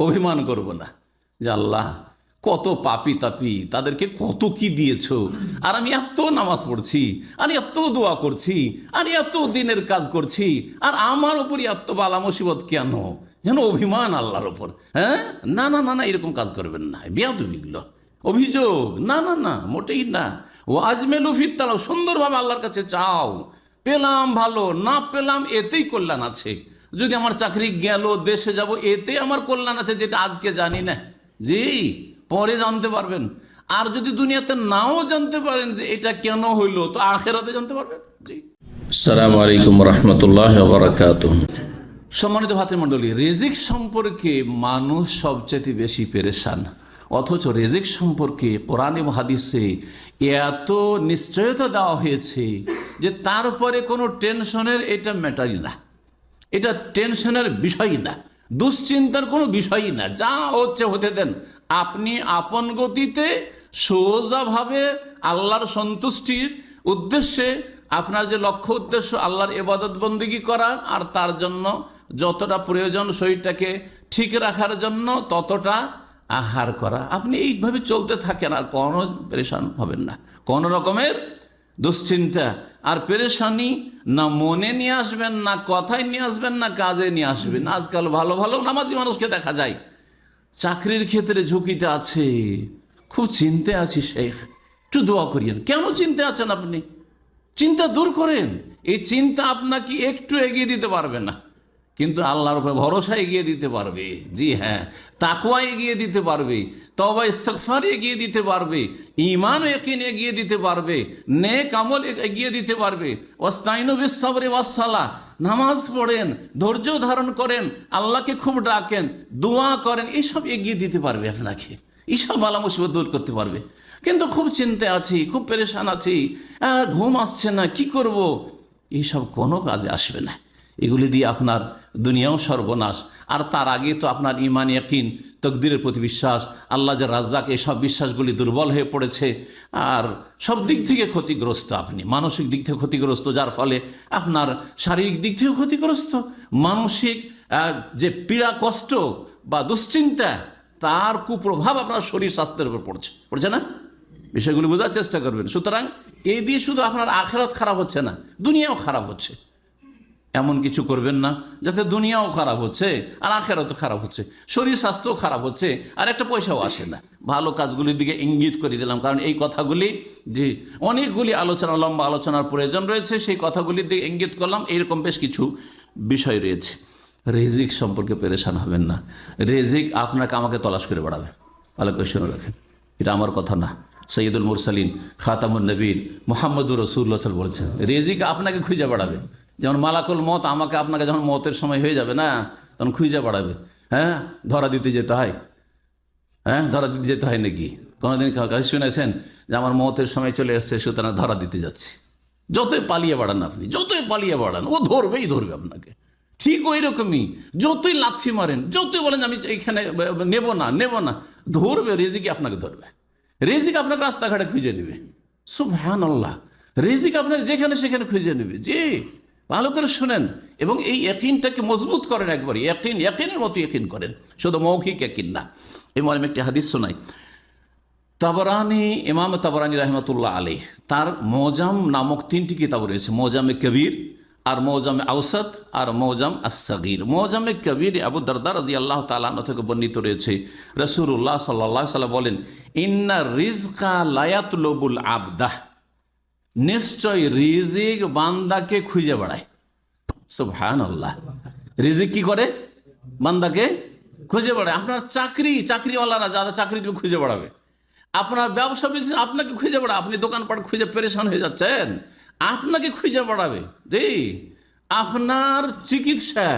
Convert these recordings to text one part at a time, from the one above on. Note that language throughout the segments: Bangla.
অভিমান করব না যে আল্লাহ কত পাপী তাপী, তাদেরকে কত কি দিয়েছো, আর আমি এত নামাজ পড়ছি, আর এত দোয়া করছি, আর এত দিনের কাজ করছি, আর আমার উপরই এত বালা মুসিবত কেন? যেন অভিমান আল্লাহর ওপর। হ্যাঁ, না না না না, এরকম কাজ করবেন না, বেয়াদবিগুলো, অভিযোগ, না না না, মোটেই না। ও আজমেলু ফিত্তারা, সুন্দরভাবে আল্লাহর কাছে চাও। পেলাম ভালো, না পেলাম এতেই কল্যাণ আছে। যদি আমার চাকরি গেল, দেশে যাব, এতে আমার কল্যাণ আছে, যেটা আজকে জানি না, জি পরে জানতে পারবেন। আর যদি দুনিয়াতে নাও জানতে পারেন যে এটা কেন হইলো, তো আখেরাতে জানতে পারবেন। জি। আসসালামু আলাইকুম রাহমাতুল্লাহি ওয়া বারাকাতুহু। সম্মানিত ভাতৃমণ্ডলী, রিজিক সম্পর্কে মানুষ সবচেয়ে বেশি পেরেশান, অথচ রিজিক সম্পর্কে কোরআন এবং হাদিসে এত নিশ্চয়তা দেওয়া হয়েছে যে তারপরে কোনো টেনশনের এটা ম্যাটারই না, এটা টেনশনের বিষয়ই না, দুশ্চিন্তার কোনো বিষয়ই না। যা হচ্ছে হতে দেন, আপনি আপন গতিতে সোজাভাবে আল্লাহর সন্তুষ্টির উদ্দেশ্যে, আপনার যে লক্ষ্য উদ্দেশ্য আল্লাহর ইবাদত বন্দেগী করা, আর তার জন্য যতটা প্রয়োজন শরীরটাকে ঠিক রাখার জন্য ততটা আহার করা, আপনি এইভাবে চলতে থাকেন, আর কোনো পেরেশান হবেন না। কোনো রকমের দুশ্চিন্তা আর পেরেশানি না মনে নিয়ে আসবেন, না কথায় নিয়ে আসবেন, না কাজে নিয়ে আসবেন। আজকাল ভালো ভালো নামাজি মানুষকে দেখা যায়, চাকরির ক্ষেত্রে ঝুঁকিটা আছে, খুব চিন্তে আছি শেখ, একটু দোয়া করিয়েন। কেন চিন্তে আছেন আপনি? চিন্তা দূর করেন। এই চিন্তা আপনাকে একটু এগিয়ে দিতে পারবে না, কিন্তু আল্লাহর উপর ভরসা এগিয়ে দিতে পারবে। জি হ্যাঁ, তাকওয়া এগিয়ে দিতে পারবে, তওবা ইস্তিগফার এগিয়ে দিতে পারবে, ঈমান ও ইয়াকিন এগিয়ে দিতে পারবে, নেক আমল এগিয়ে দিতে পারবে। ওয়াস্তাইনু বিস-সাবরি ওয়াস-সালাহ, নামাজ পড়েন, ধৈর্য ধারণ করেন, আল্লাহকে খুব ডাকেন, দোয়া করেন, এইসব এগিয়ে দিতে পারবে আপনাকে, এইসব বালা মুসিবত দূর করতে পারবে। কিন্তু খুব চিন্তা আছি, খুব পেরেশান আছি, ঘুম আসছে না, কি করব, এইসব কোনো কাজে আসবে না। এগুলি দিয়ে আপনার দুনিয়াও সর্বনাশ, আর তার আগে তো আপনার ঈমান ইয়াকিন, তকদিরের প্রতি বিশ্বাস, আল্লাহ যে রাজ্জাক, এইসব বিশ্বাসগুলি দুর্বল হয়ে পড়েছে, আর সব দিক থেকে ক্ষতিগ্রস্ত। আপনি মানসিক দিক থেকে ক্ষতিগ্রস্ত, যার ফলে আপনার শারীরিক দিক থেকে ক্ষতিগ্রস্ত। মানসিক যে পীড়া, কষ্ট বা দুশ্চিন্তা, তার কুপ্রভাব আপনার শরীর স্বাস্থ্যের উপর পড়ছে না? বিষয়গুলি বোঝার চেষ্টা করবেন। সুতরাং এই দিয়ে শুধু আপনার আখিরাত খারাপ হচ্ছে না, দুনিয়াও খারাপ হচ্ছে। এমন কিছু করবেন না যাতে দুনিয়াও খারাপ হচ্ছে আর আখিরাতও খারাপ হচ্ছে, শরীর স্বাস্থ্যও খারাপ হচ্ছে, আর একটা পয়সাও আসে না। ভালো কাজগুলির দিকে ইঙ্গিত করে দিলাম, কারণ এই কথাগুলি যে অনেকগুলি আলোচনা, লম্বা আলোচনার প্রয়োজন রয়েছে, সেই কথাগুলির দিকে ইঙ্গিত করলাম। এইরকম বেশ কিছু বিষয় রয়েছে। রিজিক সম্পর্কে পেরেশান হবেন না। রিজিক আপনাকে আমাকে তলাশ করে বেড়াবে, ভালো করে শুনে রাখেন, এটা আমার কথা না, সৈয়দুল মুরসালিন খাতামুন নবীন মুহাম্মদুর রাসূলুল্লাহ সাল্লাল্লাহু আলাইহি ওয়াসাল্লাম বলেছেন, রিজিক আপনাকে খুঁজে বেড়াবে। যেমন মালাকুল মত আমাকে আপনাকে যখন মতের সময় হয়ে যাবে না, তখন খুঁজে বেড়াবে। হ্যাঁ, ধরা দিতে যেতে হয়। হ্যাঁ, ধরা দিতে যেতে হয় নাকি? কোনোদিন শুনেছেন যে আমার মতের সময় চলে এসছে, সুতরাং ধরা দিতে যাচ্ছি? যতই পালিয়ে বাড়ান আপনি, যতই পালিয়ে বাড়ান, ও ধরবেই ধরবে আপনাকে। ঠিক ওই রকমই, যতই লাথি মারেন, যতই বলেন আমি এইখানে নেব না, ধরবে, রিজিক আপনাকে ধরবে। রিজিক আপনাকে রাস্তাঘাটে খুঁজে নেবে। সুবহানাল্লাহ, রিজিক আপনাকে যেখানে সেখানে খুঁজে নেবে। জি, ভালো করে শোনেন এবং এই ইয়াকিনটাকে মজবুত করেন, একবারই ইয়াকিনের মতো ইয়াকিন করেন, শুধু মৌখিক ইয়াকিন না। এই মর্মে একটি হাদিস শোনাই। তাবরানি, ইমাম তাবরানি রাহমাতুল্লাহ আলাইহ, তার মোজাম নামক 3টি কিতাব রয়েছে, মোজামে কবির, আর মৌজামে আওসাত, আর মৌজাম আস-সাগীর। মৌজামে কবির আবু দারদা রাদিয়াল্লাহু তাআলা আনহু থেকে বর্ণিত রয়েছে, রাসূলুল্লাহ সাল্লাল্লাহু আলাইহি ওয়াসাল্লাম বলেন, ইন্না রিজকা লায়াতলুবুল আবদাহ, নিশ্চয় রিজিক বান্দাকে খুঁজে বেড়ায়। সুবহানাল্লাহ, রিজিক কি করে? বান্দাকে খুঁজে বেড়ায়। আপনার চাকরিওয়ালারা যারা চাকরি দিবে খুঁজে বেড়াবে, আপনার ব্যবসা বিজনেস আপনাকে খুঁজে বেড়াবে, আপনি দোকানপাট খুঁজে পেরেশান হয়ে যাচ্ছেন, আপনাকে খুঁজে বেড়াবে। জি, আপনার চিকিৎসা,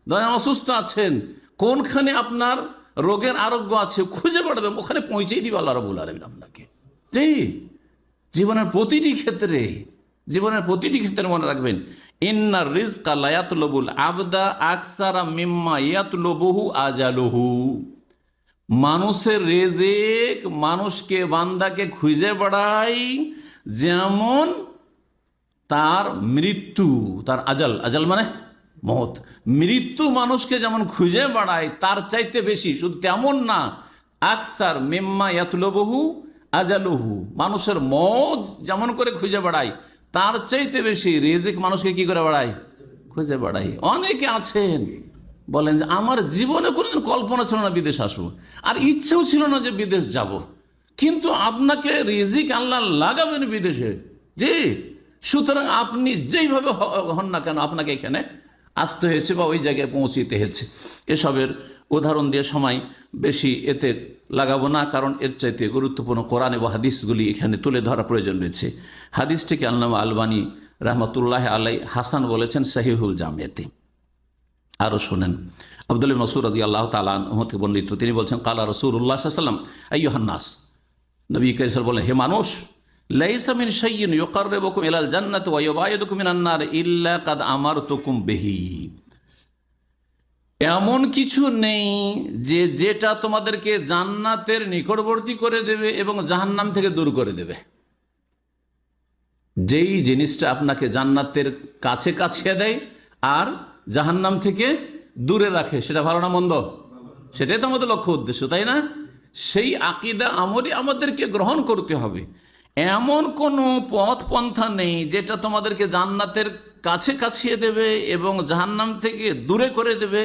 ধরেন অসুস্থ আছেন, কোনখানে আপনার রোগের আরোগ্য আছে খুঁজে বেড়াবে, ওখানে পৌঁছেই দিবে আল্লাহ রাব্বুল আলামিন আপনাকে। জি, জীবনের প্রতিটি ক্ষেত্রে মনে রাখবেন, ইন্নার রিজকা লা ইয়াতলুবুল আবদা আকসারা মিম্মা ইয়াতলুবুহু আজালুহু। মানুষের রিজিক মানুষকে, বান্দাকে খুঁজে বেড়ায় যেমন তার মৃত্যু, তার আজাল মানে মত। মৃত্যু মানুষকে যেমন খুঁজে বেড়ায় তার চাইতে বেশি, শুধু তেমন না, আকসার মিম্মা ইয়াতলুবুহু আজালুহু, মানুষের মত যেমন করে খুঁজে বেড়ায় তার চাইতে বেশি রিজিক মানুষকে কি করে বেড়ায়, খুঁজে বেড়ায়। অনেকে আছেন বলেন যে আমার জীবনে কোনোদিন কল্পনা ছিল না বিদেশ আসবো, আর ইচ্ছেও ছিল না যে বিদেশ যাব, কিন্তু আপনাকে রিজিক আল্লাহ লাগাবেন বিদেশে, জি, সুতরাং আপনি যেইভাবে হন না কেন আপনাকে এখানে আসতে হয়েছে বা ওই জায়গায় পৌঁছিতে হয়েছে। এসবের উদাহরণ দিয়ে সময় বেশি এতে লাগাবো না, কারণ এর চাইতে গুরুত্বপূর্ণ কোরআন এবং হাদিসগুলি এখানে তুলে ধরা প্রয়োজন রয়েছে। হাদিসটিকে আল্লামা আলবানী রহমতুল্লাহ আলাই হাসান বলেছেন সহিহুল জামিয়াতে। আরও শোনেন, আব্দুল্লাহ মাসউদ রাদিয়াল্লাহু তাআলা আনহু থেকে বর্ণিত, তিনি বলছেন কালা রাসূলুল্লাহ সাল্লাল্লাহু আলাইহি ওয়াসাল্লাম আইয়ুহান নাস, নবী কারীম সাল্লাল্লাহু আলাইহি ওয়াসাল্লাম বলেন, হে মানুষ, লাইসা মিন শাইইন ইউকাররিবুকুম ইলাল জান্নাতি ওয়া ইউবাইদুকুম মিনান নার ইল্লা কাদ আমারতুকুম বিহি, এমন কিছু নেই যে যেটা তোমাদেরকে জান্নাতের নিকটবর্তী করে দেবে এবং জাহান্নাম থেকে দূর করে দেবে। যেই জিনিসটা আপনাকে জান্নাতের কাছে কাছিয়ে দেয় আর জাহান্নাম থেকে দূরে রাখে, সেটা ভালো না মন্দ? সেটাই তো আমাদের লক্ষ্য উদ্দেশ্য, তাই না? সেই আকীদা আমলই আমাদেরকে গ্রহণ করতে হবে। এমন কোনো পথ পন্থা নেই যেটা তোমাদেরকে জান্নাতের কাছে কাছিয়ে দেবে এবং জাহান্নাম থেকে দূরে করে দেবে,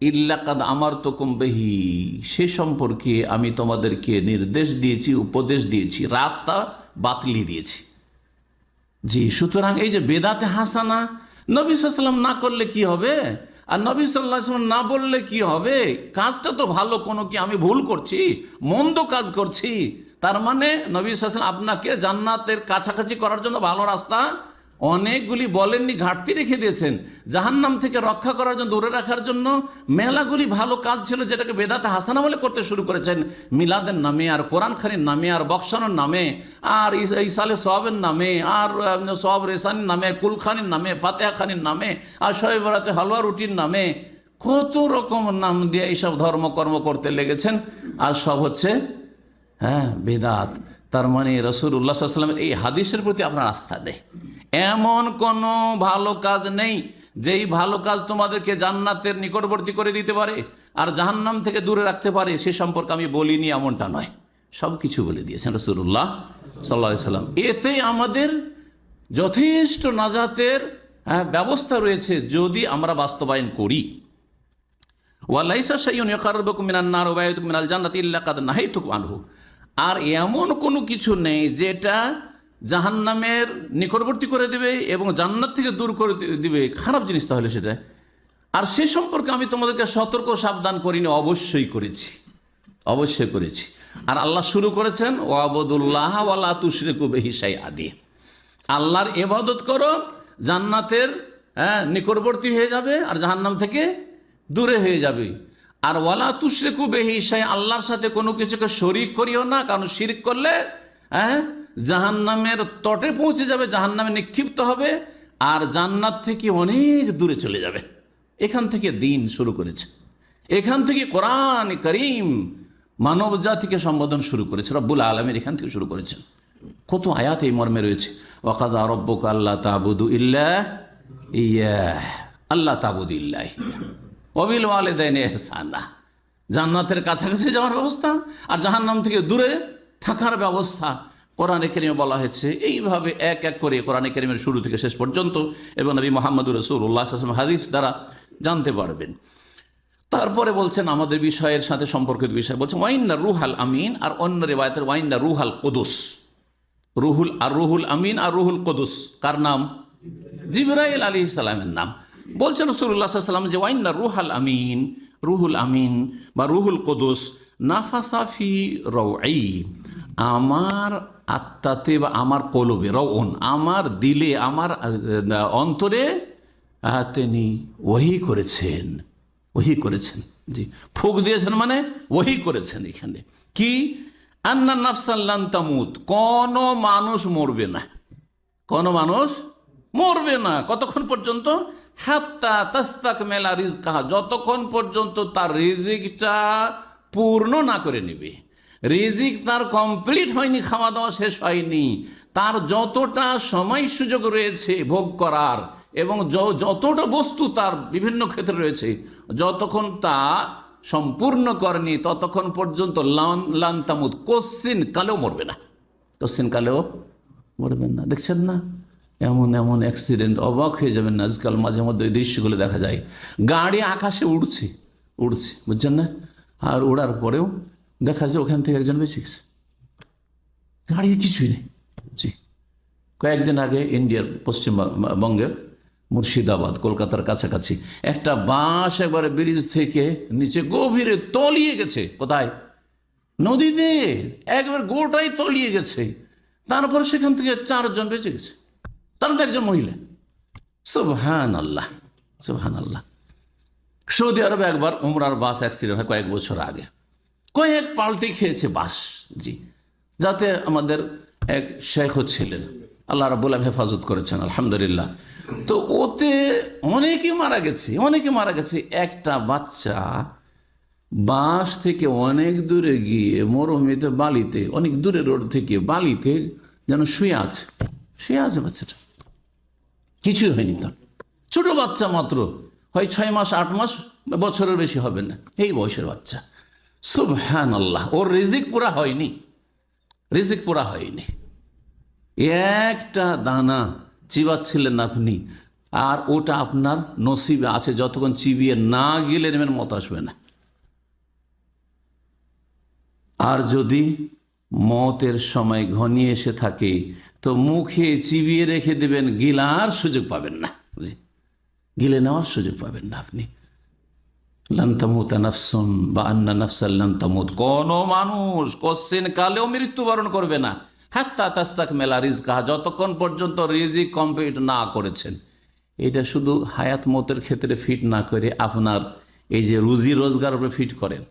ইল্লা কাদ আমারতুকুম বিহি, সে সম্পর্কে আমি তোমাদেরকে নির্দেশ দিয়েছি, উপদেশ দিয়েছি, রাস্তা বাতলি দিয়েছি। জি, সুতরাং এই যে বেদাতে হাসানা, নবী সাল্লাল্লাহু আলাইহি ওয়াসাল্লাম না করলে কি হবে, আর নবী সাল্লাল্লাহু আলাইহি ওয়াসাল্লাম না বললে কি হবে? কাজটা তো ভালো, কোনো কি আমি ভুল করছি, মন্দ কাজ করছি, তার মানে নবী সাল্লাল্লাহু আলাইহি ওয়াসাল্লাম আপনাকে জান্নাতের কাছাকাছি করার জন্য ভালো রাস্তা অনেকগুলি বলেননি, ঘাটতি রেখে দিয়েছেন। জাহান্নাম থেকে রক্ষা করার জন্য, দূরে রাখার জন্য মেলাগুলি ভালো কাজ ছিল, যেটাকে বেদাতে হাসানা বলে করতে শুরু করেছেন, মিলাদের নামে আর কোরআন খানির নামে আর বক্সানোর নামে আর ইসালে সোয়াবের নামে আর সোয়াব রেসানির নামে, কুলখানির নামে, ফাতেহা খানির নামে আর শবে বরাতে হালুয়া রুটির নামে, কত রকম নাম দিয়ে এইসব ধর্মকর্ম করতে লেগেছেন, আর সব হচ্ছে বেদাত। তার মানে রাসূলুল্লাহ সাল্লাল্লাহু আলাইহি ওয়াসাল্লামের এই হাদিসের প্রতি আপনার আস্থা দেয়। এমন কোনো ভালো কাজ নেই যেই ভালো কাজ তোমাদেরকে জান্নাতের নিকটবর্তী করে দিতে পারে আর জাহান্নাম থেকে দূরে রাখতে পারে, সে সম্পর্কে আমি বলিনি এমনটা নয়, সব কিছু বলে দিয়েছেন রাসূলুল্লাহ সাল্লাল্লাহু আলাইহি ওয়াসাল্লাম। এতে আমাদের যথেষ্ট নাজাতের ব্যবস্থা রয়েছে যদি আমরা বাস্তবায়ন করি। ওয়ালাইসা শাইউন ইয়াকাররুবুকুম মিনান নার ওয়া ইয়াদুকুম মিনাল জান্নাতি ইল্লা কাদ নাহাইতুকুম আনহু, আর এমন কোনো কিছু নেই যেটা জাহান্নামের নিকটবর্তী করে দেবে এবং জান্নাত থেকে দূর করে দিবে, খারাপ জিনিস তাহলে সেটা। আর সে সম্পর্কে আমি তোমাদেরকে সতর্ক সাবধান করিনি, অবশ্যই করেছি, অবশ্যই করেছি। আর আল্লাহ শুরু করেছেন ওয়াবুদুল্লাহ ওয়া লা তুশরিকু বিহি শাইআ দিয়ে, আল্লাহর ইবাদত করো, জান্নাতের নিকটবর্তী হয়ে যাবে আর জাহান্নাম থেকে দূরে হয়ে যাবে। আর ওয়ালা তুশরিকু বিহি শাইআ, আল্লাহর সাথে কোনো কিছুকে শরীক করিও না, কারণ শিরক করলে জাহান্নামের তটে পৌঁছে যাবে, জাহান্নামে নিক্ষিপ্ত হবে আর জান্নাত থেকে অনেক দূরে চলে যাবে। এখান থেকে দিন শুরু করেছে, এখান থেকে কোরআন কারীম মানব জাতিকে সম্বোধন শুরু করেছে, রব্বুল আলামিন এখান থেকে শুরু করেছেন। কত আয়াত এই মর্মে রয়েছে, ওয়াকাযা রাব্বুকা আল্লা তা'বুদু ইল্লা ইয়াহ, আল্লা তা'বুদু ইল্লা ইয়াহ ওয়া বিল ওয়ালিদাইনি ইহসানা, জান্নাতের কাছাকাছি যাওয়ার ব্যবস্থা আর জাহান্নাম থেকে দূরে থাকার ব্যবস্থা কোরআনে কারীমে বলা হয়েছে। এইভাবে এক এক করে কোরআনে কারীমের শুরু থেকে শেষ পর্যন্ত এবং নবী মুহাম্মদুর রাসূলুল্লাহ সাল্লাল্লাহু আলাইহি ওয়াসাল্লাম হাদিস দ্বারা জানতে পারবেন। তারপরে বলছেন আমাদের বিষয়ের সাথে সম্পর্কিত বিষয়, বলছেন ওয়াইন্না রুহাল আমিন, আর অন্য রিওয়ায়াতের ওয়াইন্না রুহাল কুদুস, রুহুল আমিন আর রুহুল কুদুস কার নাম? জিবরাইল আলাইহিস সালামের নাম। বলছেন রাসূলুল্লাহ সাল্লাল্লাহু আলাইহি ওয়াসাল্লাম যে ওয়াইন্না রুহাল আমিন, রুহুল আমিন বা রুহুল কুদুস নাফাসা ফি রাউই, আমার আত্মাতে বা আমার কলবে, রাউন আমার দিলে, আমার অন্তরে তিনি ওহী করেছেন, ওহী করেছেন। জি, ফুঁক দিয়েছেন মানে ওহী করেছেন। এখানে কি? আন্না নাফসান লান তামুত, কোন মানুষ মরবে না, কোন মানুষ মরবে না। কতক্ষণ পর্যন্ত? হাত্তা তাস্তাকমিলা রিজকাহা, যতক্ষণ পর্যন্ত তার রিজিকটা পূর্ণ না করে নেবে। রিজিক তার কমপ্লিট হয়নি, খাওয়া দাওয়া শেষ হয়নি, তার যতটা সময় সুযোগ রয়েছে ভোগ করার, এবং যতটা বস্তু তার বিভিন্ন ক্ষেত্রে রয়েছে, যতক্ষণ তা সম্পূর্ণ করেনি ততক্ষণ পর্যন্ত লান তামুত, কোশ্চিন কালেও মরবে না, কোশ্চিন কালেও মরবেন না। দেখছেন না এমন এমন অ্যাক্সিডেন্ট, অবাক হয়ে যাবেন না। আজকাল মাঝে মধ্যে ওই দৃশ্যগুলো দেখা যায়, গাড়ি আকাশে উড়ছে বুঝছেন না, আর ওড়ার পরেও দেখা যায় ওখান থেকে একজন বেঁচে গেছে, গাড়ির কিছুই নেই। জি, কয়েকদিন আগে ইন্ডিয়ার পশ্চিমবঙ্গের মুর্শিদাবাদ, কলকাতার কাছাকাছি একটা বাস একবারে ব্রিজ থেকে নিচে গভীরে তলিয়ে গেছে। কোথায়? নদীতে, একবার গোটাই তলিয়ে গেছে। তারপর সেখান থেকে 4 জন বেঁচে গেছে, তার মধ্যে একজন মহিলা। সুবহানাল্লাহ, সুবহানাল্লাহ। সৌদি আরবে একবার উমরার বাস অ্যাক্সিডেন্ট হয় কয়েক বছর আগে, কয়েক পাল্টি খেয়েছে বাস। জি, যাতে আমাদের এক শেখ ছিলেন, আল্লাহ রাব্বুল আলামিন হেফাজত করেছেন আলহামদুলিল্লাহ। তো ওতে অনেকে মারা গেছে। একটা বাচ্চা বাস থেকে অনেক দূরে গিয়ে মরুভূমিতে, বালিতে, অনেক দূরে রোড থেকে বালিতে যেন শুয়ে আছে বাচ্চাটা, কিছুই হয়নি তার। ছোট বাচ্চা মাত্র, হয় 6 মাস 8 মাস, বছরের বেশি হবে না, এই বয়সের বাচ্চা। সুবহানাল্লাহ। ওর রিজিক পুরা হয়নি, একটা দানা চিবাচ্ছিলেন আপনি, আর ওটা আপনার নসিবে আছে, যতক্ষণ চিবিয়ে না গেলে নেমের মত আসবে না। আর যদি মতের সময় ঘনিয়ে এসে থাকে তো মুখে চিবিয়ে রেখে দেবেন, গিলার সুযোগ পাবেন না, গিলে নেওয়ার সুযোগ পাবেন না আপনি। লান তামুতা নাফসুন বা আন্না নাফসান লান তামুত, কোন মানুষ কোশ্চিন কালেও মৃত্যুবরণ করবে না, হাত্তা তাস্তাকমিলা রিজকাহা, যতক্ষণ পর্যন্ত রিজিক কমপ্লিট না করেছেন। এটা শুধু হায়াত মতের ক্ষেত্রে ফিট না করে আপনার এই যে রুজি রোজগার উপরে ফিট করেন।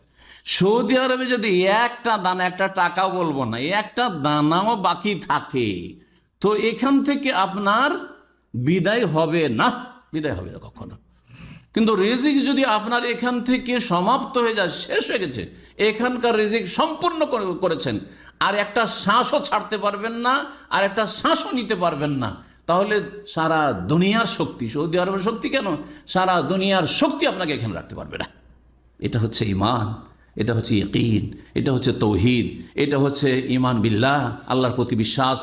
সৌদি আরবে যদি একটা দানা, একটা টাকাও বলবো না, একটা দানাও বাকি থাকে তো এখান থেকে আপনার বিদায় হবে না কখনো। কিন্তু রিজিক যদি আপনার এখান থেকে সমাপ্ত হয়ে যায়, শেষ হয়ে গেছে, এখানকার রিজিক সম্পূর্ণ করেছেন, আর একটা শ্বাসও ছাড়তে পারবেন না, আর একটা শ্বাসও নিতে পারবেন না, তাহলে সারা দুনিয়ার শক্তি, সৌদি আরবের শক্তি কেন, সারা দুনিয়ার শক্তি আপনাকে এখানে রাখতে পারবে না। এটা হচ্ছে ঈমান, এটা হচ্ছে ইয়াকিন, এটা হচ্ছে তৌহিদ, এটা হচ্ছে ঈমান বিল্লাহ, আল্লাহর প্রতি বিশ্বাস।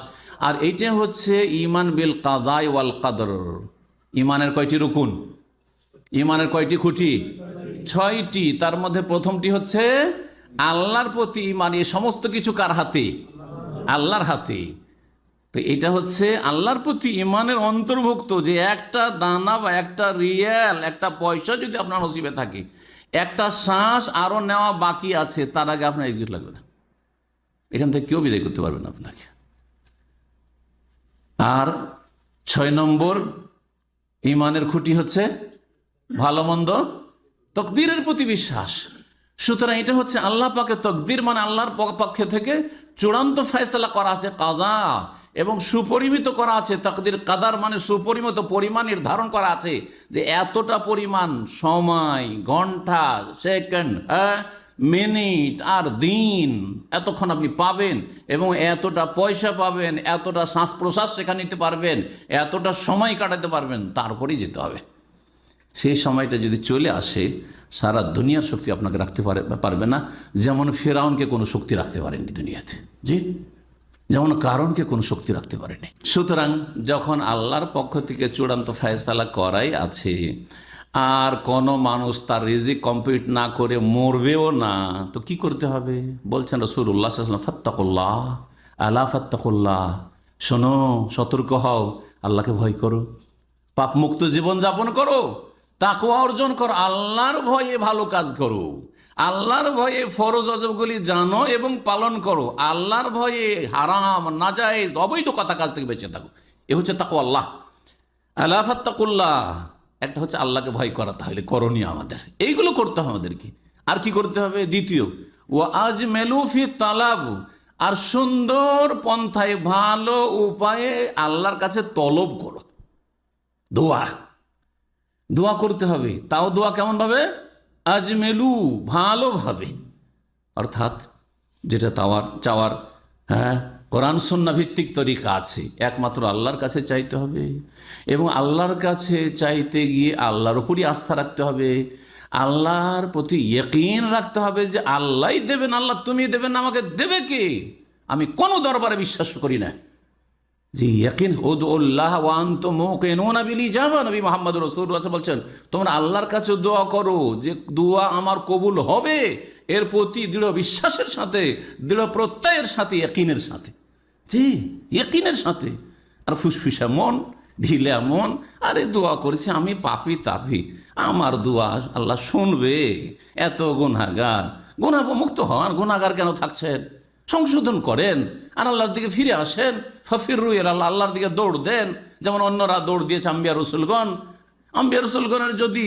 আর এইটা হচ্ছে ঈমান বিল কাযা ওয়াল কদর। ঈমানের কয়টি রুকুন, ঈমানের কয়টি খুঁটি? 6টি। তার মধ্যে প্রথমটি হচ্ছে আল্লাহর প্রতি ঈমান। এই সমস্ত কিছু কার হাতে? আল্লাহর হাতে। তো এটা হচ্ছে আল্লাহর প্রতি ঈমানের অন্তর্ভুক্ত, যে একটা দানা বা একটা রিয়াল, একটা পয়সা যদি আপনার নসিবে থাকে, একটা শ্বাস আরো নেওয়া বাকি আছে, তার আগে আপনার এক্সিট লাগবে না, এখান থেকে কেউ বিদায় করতে পারবে না আপনাকে। আর 6 নম্বর ঈমানের খুঁটি হচ্ছে ভালো মন্দ তকদিরের প্রতি বিশ্বাস। সুতরাং এটা হচ্ছে আল্লাহ পাকের তকদির, মানে আল্লাহর পক্ষ থেকে চূড়ান্ত ফয়সালা করা আছে, কাযা, এবং সুপরিমিত করা আছে তাকদির। কাদার মানে সুপরিমিত পরিমাণ নির্ধারণ করা আছে, যে এতটা পরিমাণ সময়, ঘন্টা, সেকেন্ড, মিনিট আর দিন এতক্ষণ আপনি পাবেন, এবং এতটা পয়সা পাবেন, এতটা শ্বাস প্রশ্বাস সেখানে নিতে পারবেন, এতটা সময় কাটাতে পারবেন, তারপরেই যেতে হবে। সেই সময়টা যদি চলে আসে, সারা দুনিয়ার শক্তি আপনাকে রাখতে পারবে না। যেমন ফেরাউনকে কোনো শক্তি রাখতে পারেননি দুনিয়াতে, জি, যেমন কারণকে কোনো শক্তি রাখতে পারেনি। সুতরাং যখন আল্লাহর পক্ষ থেকে চূড়ান্ত ফয়সালা করাই আছে, আর কোনো মানুষ তার রিজিক কমপ্লিট না করে মরবেও না, তো কি করতে হবে? বলছেন রাসূলুল্লাহ সাল্লাল্লাহু আলাইহি ওয়াসাল্লাম, ফাত্তাকুল্লাহ, আলা ফাত্তাকুল্লাহ, শোনো, সতর্ক হও, আল্লাহকে ভয় করো, পাপ মুক্ত জীবন যাপন করো, তাকওয়া অর্জন করো, আল্লাহর ভয়ে ভালো কাজ করো, আল্লাহর ভয়ে ফরজ ওয়াজিবগুলি জানো এবং পালন করো, আল্লাহর ভয়ে হারাম, নাজায়েজ, অবৈধ কথা কাজ থেকে বেঁচে থাকো। এ হচ্ছে তাকওয়া। আল্লাহ, আলা ফাত্তাকুল্লাহ, একটা হচ্ছে আল্লাহকে ভয় করা, তাহলে করণীয় আমাদের এইগুলো করতে হবে আমাদেরকে। আর কি করতে হবে? দ্বিতীয়, ওয়া আজমেলু ফি তালাব, আর সুন্দর পন্থায়, ভালো উপায়ে আল্লাহর কাছে তলব করো। দোয়া করতে হবে, তাও দোয়া কেমন ভাবে? আজমেলু, ভালোভাবে, অর্থাৎ যেটা চাওয়ার কোরআন সুন্নাহ ভিত্তিক তরিকা আছে, একমাত্র আল্লাহর কাছে চাইতে হবে এবং আল্লাহর কাছে চাইতে গিয়ে আল্লাহর উপরই আস্থা রাখতে হবে, আল্লাহর প্রতি ইয়াকিন রাখতে হবে যে আল্লাহই দেবেন, আল্লাহ তুমি দেবেন, আমাকে দেবে কে? আমি কোনো দরবারে বিশ্বাস করি না। জি, ইয়াকিন উদউল্লাহ ওয়া আনতুম মুকিনুনা বিল ইজাবা। নবী মুহাম্মদ রাসূলুল্লাহ বলছেন, তোমরা আল্লাহর কাছে দোয়া করো যে দোয়া আমার কবুল হবে, এর প্রতি দৃঢ় বিশ্বাসের সাথে, দৃঢ় প্রত্যয়ের সাথে, ইয়াকিনের সাথে। জি, ইয়াকিনের সাথে। আর ফুসফুসা মন, ঢিলা মন, আরে দোয়া করেছি আমি পাপি তাপি, আমার দোয়া আল্লাহ শুনবে, এত গুনাহগার, গুনাহমুক্ত হন, গুনাহগার কেন থাকছেন? সংশোধন করেন আর আল্লাহর দিকে ফিরে আসেন। ফাফিরু ইলাল্লাহ, আল্লাহর দিকে দৌড় দেন, যেমন অন্যরা দৌড় দিয়েছে আম্বিয়া রসুলগণ। আম্বিয়া রসুলগণের যদি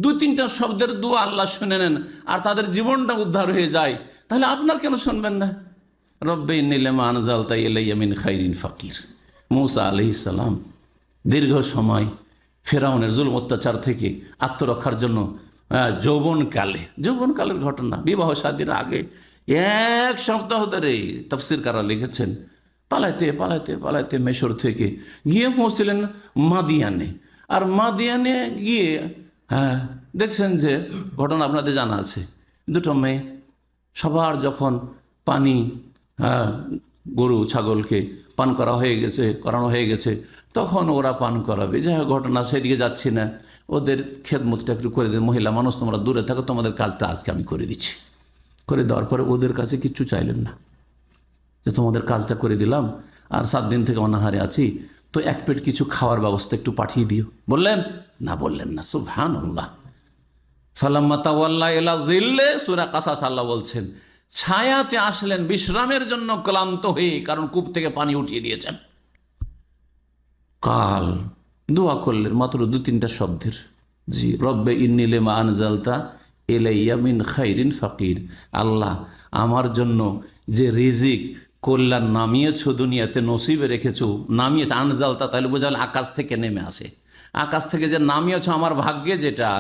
2-3টা শব্দের দোয়া আল্লাহ শুনে নেন আর তাদের জীবনটা উদ্ধার হয়ে যায়, তাহলে আপনার কেন শুনবেন না? রব্বে ইন্নী লিমা আনজালতা ইলাইয়া মিন খাইরিন ফাকির। মূসা আলাইহিস সালাম দীর্ঘ সময় ফেরাউনের জুলুম অত্যাচার থেকে আত্মরক্ষার জন্য যৌবনকালের ঘটনা, বিবাহ শাদীর আগে 1 সপ্তাহ ধরে তাফসীরকাররা লিখেছেন পালাইতে পালাইতে পালাইতে মিশর থেকে গিয়ে পৌঁছলেন মাদিয়ানে। আর মাদিয়ানে গিয়ে দেখছেন যে ঘটনা আপনাদের জানা আছে, 2টো মেয়ে, সবার যখন পানি গরু ছাগলকে পান করানো হয়ে গেছে তখন ওরা পান করাবে। যাই হোক, ঘটনা সেদিকে যাচ্ছি না, ওদের খেদমতটা একটু করে দেয়, মহিলা মানুষ তোমরা দূরে থাকো, তোমাদের কাজটা আজকে আমি করে দিচ্ছি। করে দেওয়ার পরে ওদের কাছে কিচ্ছু চাইলেন না, যে তোমাদের কাজটা করে দিলাম আর 7 দিন থেকে অনাহারে আছি, তো 1 প্লেট কিছু খাওয়ার ব্যবস্থা একটু পাঠিয়ে দিও। বললেন না? বললেন না। সুবহানাল্লাহ। ফালাম্মা তাওয়াল্লা ইলা যিল্লে, সূরা কাসাস আল্লাহ বলছেন, ছায়াতে আসলেন বিশ্রামের জন্য ক্লান্ত হয়ে, কারণ কূপ থেকে পানি উঠিয়ে দিয়েছেন। কাল দোয়া করলেন মাত্র 2-3টা শব্দের। জি, রব্বে ইন্নী লিমা আনজালতা ইলাইয়া মিন খাইরিন ফাকির। আল্লাহ, আমার জন্য যে রিজিক কল্যাণ নামিয়েছো, দুনিয়াতে নসিবে রেখেছো, নামিয়েছো, আনজালতা তাহলে বোঝাল আকাশ থেকে নেমে আসে, আকাশ থেকে যে নামিয়েছো আমার ভাগ্যে যেটা,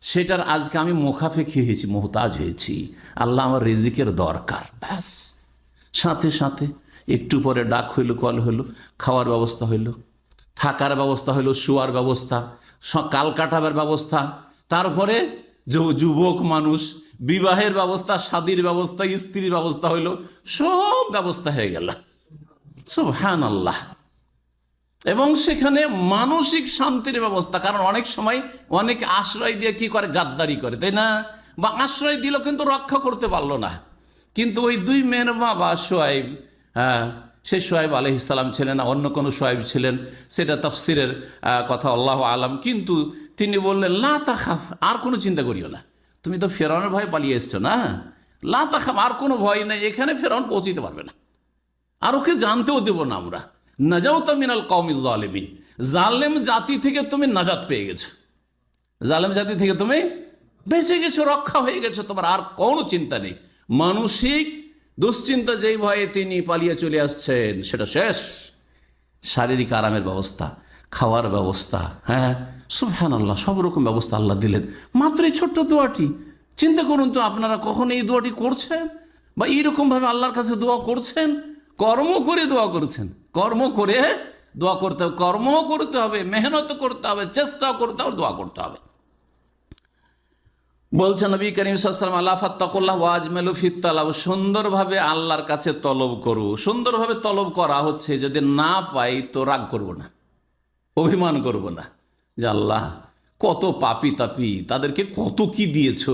সেটার আজকে আমি মুখাপেক্ষী হয়েছি, মোহতাজ হয়েছি। আল্লাহ, আমার রিজিকের দরকার। ব্যাস, সাথে সাথে একটু পরে ডাক হইল, কল হইল, খাওয়ার ব্যবস্থা হইল, থাকার ব্যবস্থা হইল, শোয়ার ব্যবস্থা, কাল কাটাবার ব্যবস্থা, তারপরে যুবক মানুষ বিবাহের ব্যবস্থা, শাদীর ব্যবস্থা, স্ত্রীর ব্যবস্থা হইল, সব ব্যবস্থা হয়ে গেল। সুবহানাল্লাহ। এবং সেখানে মানসিক শান্তির ব্যবস্থা, কারণ অনেক সময় অনেকে আশ্রয় দিয়ে কি করে, গাদ্দারি করে, তাই না? বা আশ্রয় দিল কিন্তু রক্ষা করতে পারলো না। কিন্তু ওই 2 মেয়ের বাবা সোয়াইব, সে সোয়াইব আলাইহিস সালাম ছিলেন না, অন্য কোনো সোয়াইব ছিলেন, সেটা তাফসিরের কথা, আল্লাহু আলাম। কিন্তু তিনি বললেন, লা তাখাফ, আর কোনো চিন্তা করিও না, তুমি তো ফেরাউনের ভয়ে পালিয়ে এসছো না, লা তাখাফ, আর কোনো ভয় নেই, এখানে ফেরাউন পৌঁছিতে পারবে না, আর ওকে জানতেও দেব না আমরা। নাজাউতা মিনাল কওমিজ জালিমিন, জালেম জাতি থেকে তুমি নাজাত পেয়ে গেছো, জালেম জাতি থেকে তুমি বেঁচে গেছো, রক্ষা হয়ে গেছো, তোমার আর কোনো চিন্তা নেই। মানসিক দুশ্চিন্তা যেই ভয়ে তিনি পালিয়ে চলে আসছেন সেটা শেষ। শারীরিক আরামের ব্যবস্থা, খাওয়ার ব্যবস্থা, সুবহানাল্লাহ, সব রকম ব্যবস্থা আল্লাহ দিলেন মাত্র এই ছোট্ট দোয়াটি। চিন্তা করুন তো, আপনারা কখন এই দোয়াটি করছেন বা এইরকমভাবে আল্লাহর কাছে দোয়া করছেন? কর্ম করে দোয়া করছেন, কর্ম করে দোয়া করতে হবে, কর্ম করতে হবে, মেহনত করতে হবে, চেষ্টা করতে হবে, দোয়া করতে হবে। বলছেন নবী করিম সাল্লাল্লাহু আলাইহি ওয়াসাল্লাম, আল্লাহ ফাত্তাকুল্লাহ ওয়া আজমিলু ফিত তালাব, সুন্দরভাবে আল্লাহর কাছে তলব করো। সুন্দরভাবে তলব করা হচ্ছে, যদি না পাই তো রাগ করব না, অভিমান করব না, যে আল্লাহ কত পাপি তাপি, তাদেরকে কত কি দিয়েছো,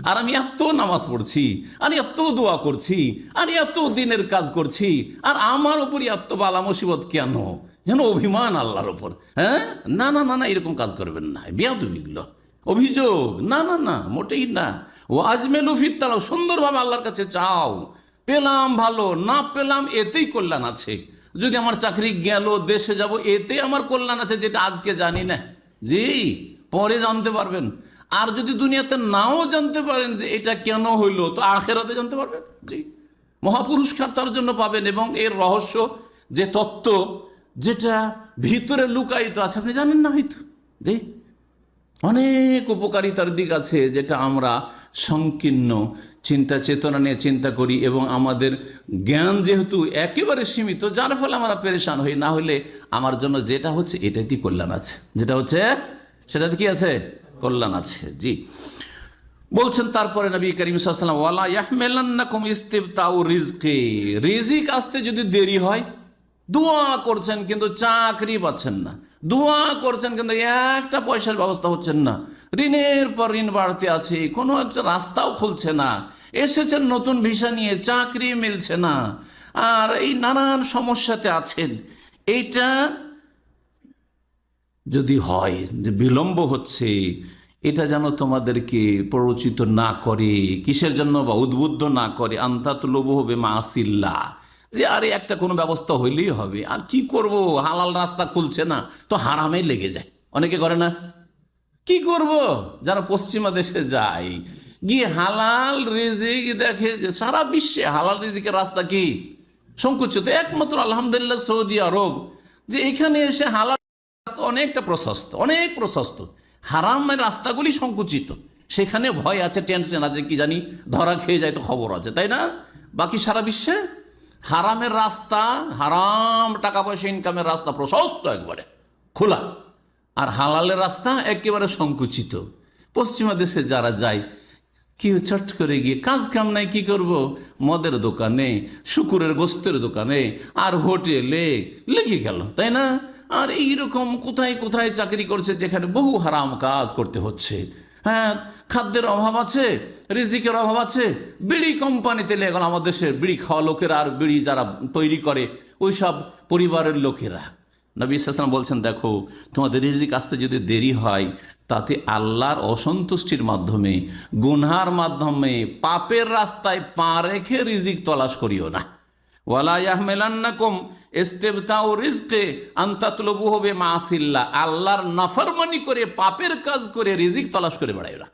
আর আমি এত নামাজ পড়ছি, আর এত দোয়া করছি, আর এত দিনের কাজ করছি, আর আমার উপরই এত বালা মুসিবত কেন? যেন অভিমান আল্লাহর ওপর। না না না না, এরকম কাজ করবেন না, বেয়াদবিগুলো, অভিযোগ, না না না, মোটেই না। ও আজমেলু ফিত তালাব, সুন্দরভাবে আল্লাহর কাছে চাও, পেলাম ভালো, না পেলাম এতেই কল্যাণ আছে। যদি আমার চাকরি গেল, দেশে যাব, এতে আমার কল্যাণ আছে, যেটা আজকে জানি না, জি পরে জানতে পারবেন। আর যদি দুনিয়াতে নাও জানতে পারেন যে এটা কেন হইল, তো আখেরাতে জানতে পারবেন, জি মহাপুরস্কার তার জন্য পাবেন। এবং এর রহস্য, যে তত্ত্ব যেটা ভিতরে লুকায়িত আছে, আপনি জানেন না হয়তো, জি অনেক উপকারিতার দিক আছে, যেটা আমরা সংকীর্ণ চিন্তা চেতনা নিয়ে চিন্তা করি এবং আমাদের জ্ঞান যেহেতু একেবারে সীমিত, যার ফলে আমরা পেরেশান হই। না হলে আমার জন্য যেটা হচ্ছে এটাতেই কল্যাণ আছে, যেটা হচ্ছে সেটাতে কি আছে, কল্যাণ আছে। জি, বলছেন তারপরে নবী করিম সাল্লাল্লাহু আলাইহি ওয়াসাল্লাম, ওয়ালা ইয়াহমিলান্নাকুম ইস্তিবতাউ রিজকি, রিজিক আসতে যদি দেরি হয়, দোয়া করছেন কিন্তু চাকরি পাচ্ছেন না, দোয়া করছেন কিন্তু একটা পয়সার ব্যবস্থা হচ্ছেন না, ঋণের পর ঋণ বাড়তে আছে, কোনো একটা রাস্তাও খুলছে না, এসেছেন নতুন ভিসা নিয়ে, চাকরি মিলছে না, আর এই নানান সমস্যাতে আছেন, এইটা যদি হয় যে বিলম্ব হচ্ছে, এটা যেন তোমাদেরকে প্ররোচিত না করে, কিসের জন্য, বা উদ্বুদ্ধ না করে, আন্তাতুলুবু হবে মাসিল্লাহ, যে আরে একটা কোনো ব্যবস্থা হইলেই হবে, আর কি করব, হালাল রাস্তা খুলছে না, তো হারামে লেগে যায়। অনেকে করে না, কি করব, যারা পশ্চিমা দেশে যায়, গিয়ে হালাল রিজিক দেখে যে সারা বিশ্বে হালাল রিজিকের রাস্তা কি সংকুচিত, একমাত্র আলহামদুলিল্লাহ সৌদি আরব, যে এখানে এসে হালাল রাস্তা অনেকটা প্রশস্ত, অনেক প্রশস্ত, হারামের রাস্তাগুলি সংকুচিত, সেখানে ভয় আছে, টেনশন আছে, কি জানি ধরা খেয়ে যায় তো খবর আছে, তাই না? বাকি সারা বিশ্বে হারামের রাস্তা, হারাম টাকা পয়সা ইনকামের রাস্তা প্রশস্ত একবারে খোলা, আর হালালের রাস্তা একেবারে সংকুচিত। পশ্চিমা দেশে যারা যায়, কি চট করে গিয়ে কাজ কাম নাই, কি করব, মদের দোকানে, শুকুরের গোস্তের দোকানে, আর হোটেলে লেগে গেল, তাই না? আর এইরকম কোথায় কোথায় চাকরি করছে যেখানে বহু হারাম কাজ করতে হচ্ছে। হ্যাঁ, খাদ্যের অভাব আছে, রিজিকের অভাব আছে, বিড়ি কোম্পানিতে লেগে গেল, আমাদের দেশের বিড়ি খাওয়া লোকেরা আর বিড়ি যারা তৈরি করে ওই সব পরিবারের লোকেরা। নবী সাল্লাল্লাহু আলাইহি ওয়াসাল্লাম বলছেন, দেখো তোমাদের রিজিক আসতে যদি দেরি হয়, তাতে আল্লাহর অসন্তুষ্টির মাধ্যমে, গুনহার মাধ্যমে, পাপের রাস্তায় পা রেখে রিজিক তলাশ করিও না। ওয়ালা ইয়াহমিলান্নাকুম ইস্তিবতাউ রিজকি আন তাতলুবুহু বিমাসিল্লাহ, আল্লাহর নাফরমানি করে, পাপের কাজ করে রিজিক তলাশ করে বেড়াইও না।